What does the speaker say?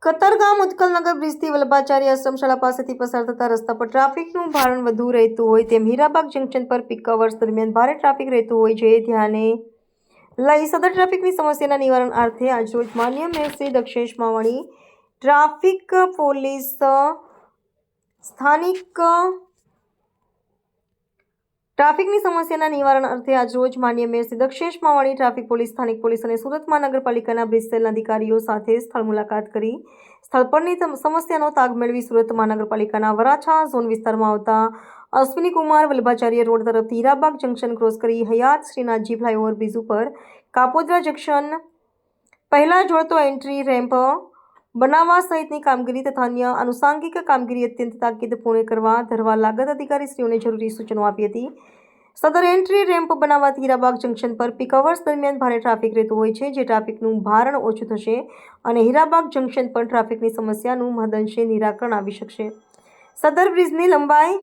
કતારગામ ઉત્કલનગર બ્રિજથી વલ્લભાચાર્ય આશ્રમ શાળા પાસેથી પસાર થતા રસ્તા પર ટ્રાફિકનું ભારણ વધુ રહેતું હોય તેમ હીરાબાગ જંકશન પર પીક અવર્સ દરમિયાન ભારે ટ્રાફિક રહેતું હોય જે ધ્યાને લઈ સદર ટ્રાફિકની સમસ્યાના નિવારણ અર્થે આજરોજ માન્ય mayor Shri Dakshesh Mavani traffic police સ્થાનિક ટ્રાફિકની સમસ્યાના નિવારણ અર્થે આજરોજ માન્ય mayor Shri Dakshesh Mavani traffic police સ્થાનિક પોલીસ અને સુરત મહાનગરપાલિકાના બ્રિજ સેલના અધિકારીઓ સાથે સ્થળ મુલાકાત કરી સ્થળ પરની સમસ્યાનો તાગ મેળવી સુરત મહાનગરપાલિકાના વરાછા ઝોન વિસ્તારમાં આવતા અશ્વિની કુમાર વલ્લભાચાર્ય રોડ તરફથી હીરાબાગ જંકશન ક્રોસ કરી હયાત શ્રીનાથજી ફ્લાયઓવર બ્રિજ ઉપર કાપોદ્રા જંકશન પહેલા જોડતો એન્ટ્રી રેમ્પ બનાવવા સહિતની કામગીરી તથા અન્ય આનુષાંગિક કામગીરી અત્યંત તાકીદપૂર્ણ કરવા ધરવા લાગત અધિકારીશ્રીઓને જરૂરી સૂચનો આપી હતી. સદર એન્ટ્રી રેમ્પ બનાવવાથી હીરાબાગ જંકશન પર પીક અવર્સ દરમિયાન ભારે ટ્રાફિક રહેતું હોય છે જે ટ્રાફિકનું ભારણ ઓછું થશે અને હીરાબાગ જંકશન પર ટ્રાફિકની સમસ્યાનું મહદઅંશે નિરાકરણ આવી શકશે. સદર બ્રિજની લંબાઈ